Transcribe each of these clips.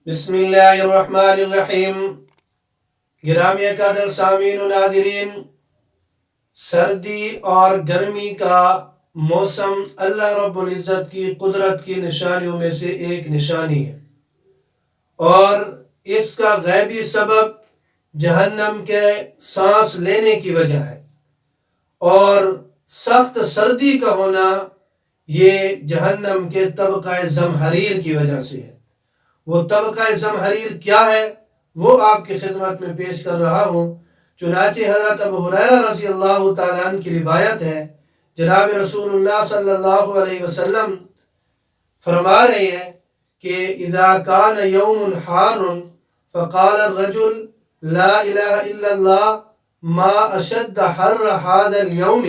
بسم اللہ الرحمن الرحیم۔ گرامی قدر سامعین و ناظرین، سردی اور گرمی کا موسم اللہ رب العزت کی قدرت کی نشانیوں میں سے ایک نشانی ہے، اور اس کا غیبی سبب جہنم کے سانس لینے کی وجہ ہے، اور سخت سردی کا ہونا یہ جہنم کے طبقہ زمہریر کی وجہ سے ہے۔ وہ طبقہ زمہریر کیا ہے وہ آپ کی خدمت میں پیش کر رہا ہوں۔ چنانچہ حضرت ابو ہریرہ رضی اللہ تعالیٰ عنہ کی روایت ہے، جناب رسول اللہ صلی اللہ علیہ وسلم فرما رہے ہیں کہ اذا کان یوم حار فقال الرجل لا الہ الا اللہ ما اشد حر هذا اليوم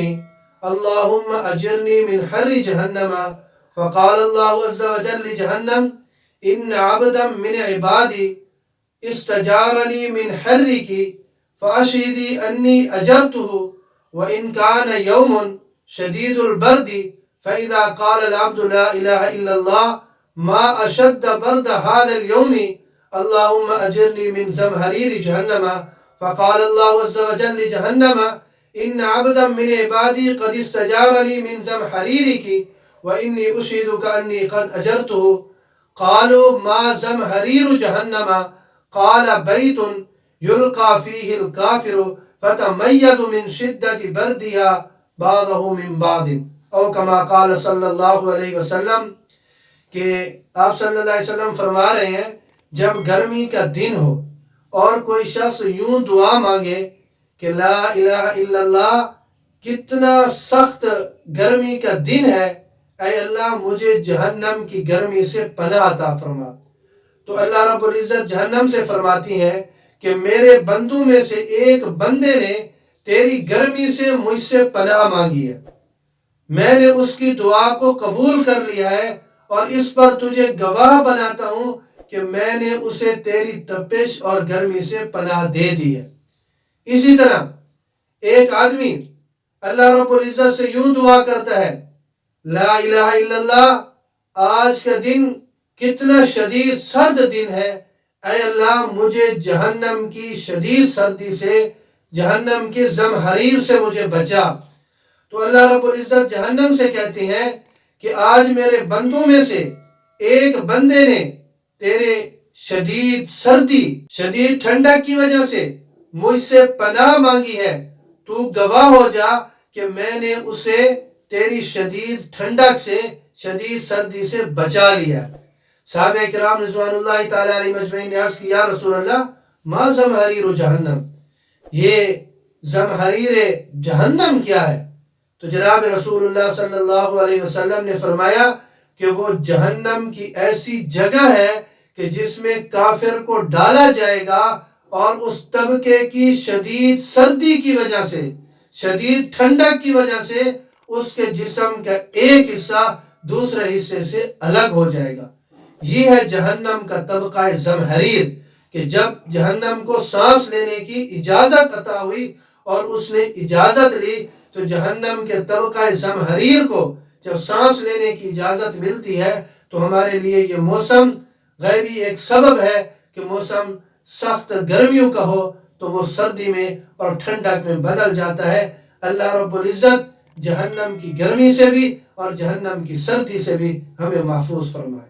اللهم اجرنی من حر جہنم فقال اللہ عز وجل لجہنم ان عبدا من عبادی استجارنی من حرکی فاشہدی انی اجرته وان کان یوم شدید البرد فاذا قال العبد لا الہ الا اللہ ما اشد برد هذا اليوم اللهم اجرنی من زمہریر جہنم فقال اللہ عز وجل لجہنم ان عبدا من عبادی قد استجارنی من زمہریرکی وانی اشہدک انی قد اجرته قالوا ما زمہریر جہنم قال بیت یلقى فیہ الکافر فتمیز من شدت بردها بعضه من بعض، او کما قال صلی اللہ علیہ وسلم، کہ آپ صلی اللہ علیہ وسلم فرما رہے ہیں جب گرمی کا دن ہو اور کوئی شخص یوں دعا مانگے کہ لا الہ الا اللہ، کتنا سخت گرمی کا دن ہے، اے اللہ مجھے جہنم کی گرمی سے پناہ عطا فرما، تو اللہ رب العزت جہنم سے فرماتی ہے کہ میرے بندوں میں سے ایک بندے نے تیری گرمی سے مجھ سے پناہ مانگی ہے، میں نے اس کی دعا کو قبول کر لیا ہے، اور اس پر تجھے گواہ بناتا ہوں کہ میں نے اسے تیری تپش اور گرمی سے پناہ دے دی ہے۔ اسی طرح ایک آدمی اللہ رب العزت سے یوں دعا کرتا ہے، لا الہ الا اللہ، آج کا دن کتنا شدید سرد دن ہے، اے اللہ مجھے جہنم کی شدید سردی سے، جہنم کے زمہریر سے مجھے بچا، تو اللہ رب العزت جہنم سے کہتے ہیں کہ آج میرے بندوں میں سے ایک بندے نے تیرے شدید سردی، شدید ٹھنڈک کی وجہ سے مجھ سے پناہ مانگی ہے، تو گواہ ہو جا کہ میں نے اسے تیری شدید ٹھنڈک سے، شدید سردی سے بچا لیا۔ صحابہ کرام رضوان اللہ تعالیٰ علیہ مجمعین نے عرض کیا، یا رسول اللہ ما زمہریر جہنم، یہ زمہریر جہنم کیا ہے؟ تو جناب رسول اللہ صلی اللہ علیہ وسلم نے فرمایا کہ وہ جہنم کی ایسی جگہ ہے کہ جس میں کافر کو ڈالا جائے گا، اور اس طبقے کی شدید سردی کی وجہ سے، شدید ٹھنڈک کی وجہ سے اس کے جسم کا ایک حصہ دوسرے حصے سے الگ ہو جائے گا۔ یہ ہے جہنم کا طبقہ زمہریر، کہ جب جہنم کو سانس لینے کی اجازت عطا ہوئی اور اس نے اجازت لی، تو جہنم کے طبقہ زمہریر کو جب سانس لینے کی اجازت ملتی ہے تو ہمارے لیے یہ موسم غیبی ایک سبب ہے کہ موسم سخت گرمیوں کا ہو تو وہ سردی میں اور ٹھنڈک میں بدل جاتا ہے۔ اللہ رب العزت جہنم کی گرمی سے بھی اور جہنم کی سردی سے بھی ہمیں محفوظ فرمائے۔